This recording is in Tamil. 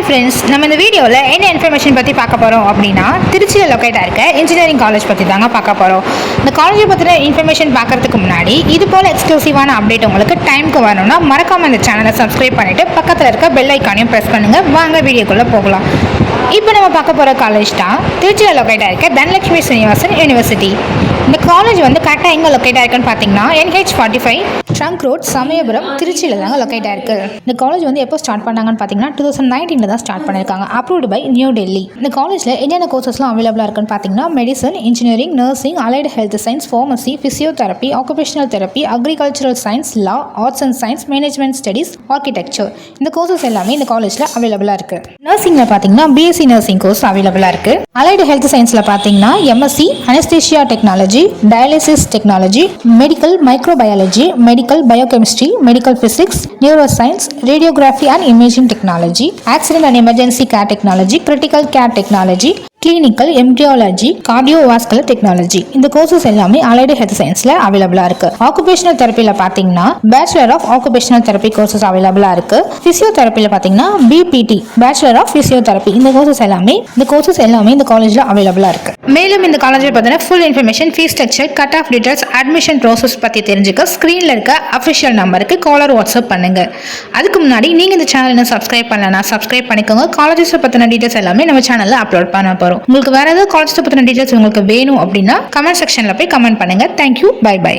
ஃப்ரெண்ட்ஸ், நம்ம இந்த வீடியோவில் என்ன இன்ஃபர்மேஷன் பற்றி பார்க்க போகிறோம் அப்படின்னா, திருச்சியில் லொக்கேட்டாக இருக்க இன்ஜினியரிங் காலேஜ் பற்றி தாங்க பார்க்க போகிறோம். இந்த காலேஜை பற்றின இன்ஃபர்மேஷன் பார்க்கறதுக்கு முன்னாடி இது போல் எக்ஸ்க்ளூசிவான அப்டேட் உங்களுக்கு டைமுக்கு வரணும்னா மறக்காமல் இந்த சேனலை சப்ஸ்கிரைப் பண்ணிவிட்டு பக்கத்தில் இருக்க பெல் ஐக்கானையும் ப்ரெஸ் பண்ணுங்கள். வாங்க வீடியோக்குள்ளே போகலாம். இப்போ நம்ம பார்க்க போகிற காலேஜ் தான் திருச்சியில் லொக்கேட்டாக இருக்க தனலட்சுமி ஸ்ரீனிவாசன் யூனிவர்சிட்டி. இந்த காலேஜ் வந்து கரெக்டாக எங்கே லொக்கேட்டாக இருக்குன்னு பார்த்தீங்கன்னா NH45 ட்ரங்க் ரோட், சமயபுரம், திருச்சியில் தாங்க லொக்கேட்டாக இருக்குது. இந்த காலேஜ் வந்து எப்போ ஸ்டார்ட் பண்ணாங்கன்னு பார்த்தீங்கன்னா 2019 தான் ஸ்டார்ட் பண்ணியிருக்காங்க. Approved by new Delhi. இந்த காலேஜில் என்னென்ன கோர்சஸ்லாம் அவைலபிளாக இருக்குன்னு பார்த்தீங்கன்னா medicine, engineering, nursing, allied health science, pharmacy, physiotherapy, occupational therapy, agricultural science, law, arts and science, management studies, architecture. இந்த கோர்சஸ் எல்லாமே இந்த காலேஜில் அவைலபிளாக இருக்குது. நர்சிங்கில் பார்த்தீங்கன்னா BSc நர்சிங் கோர்ஸ் அவைலபிளாக இருக்குது. அலைடு ஹெல்த் சயின்ஸில் பார்த்தீங்கன்னா MSc anaesthesia technology, dialysis technology, medical microbiology, medical biochemistry, medical physics, neuro science, radiography and imaging technology, accident and emergency care technology, critical care technology, clinical embryology, cardiovascular technology. இந்த கோர்சஸ் எல்லாமே அலைடு ஹெல்த் சயின்ஸ்ல அவைலபிளா இருக்கு. ஆக்குபேஷனல் தெரப்பில பாத்தீங்கன்னா bachelor of occupational therapy courses அவைலபிளா இருக்கு. பிசியோதெரப்பில பாத்தீங்கன்னா BPT, பேச்சுலர் ஆஃப் பிசியோதெரப்பி. இந்த கோர்சஸ் எல்லாமே இந்த காலேஜ்ல அவைலபிளா இருக்கு. மேலும் இந்த காலேஜை பத்தின full information, fees structure, cut off details, admission process பத்தி தெரிஞ்சுக்க ஸ்கிரீன்ல இருக்க அஃபிஷியல் நம்பருக்கு காலர் வாட்ஸ்அப் பண்ணுங்க. அதுக்கு முன்னாடி நீங்க இந்த சேனலை சப்ஸ்கிரைப் பண்ணலனா சப்ஸ்கிரைப் பண்ணிக்கோங்க. காலேஜஸ் பத்தின டீடைல்ஸ் எல்லாமே நம்ம சேனல்ல அப்லோட் பண்ண போறோம். உங்களுக்கு வேற ஏதாவது காலேஜ் பத்தின டீடைல்ஸ் உங்களுக்கு வேணும் அப்படின்னா கமெண்ட் செக்ஷன்ல போய் கமெண்ட் பண்ணுங்க. Thank you, bye by.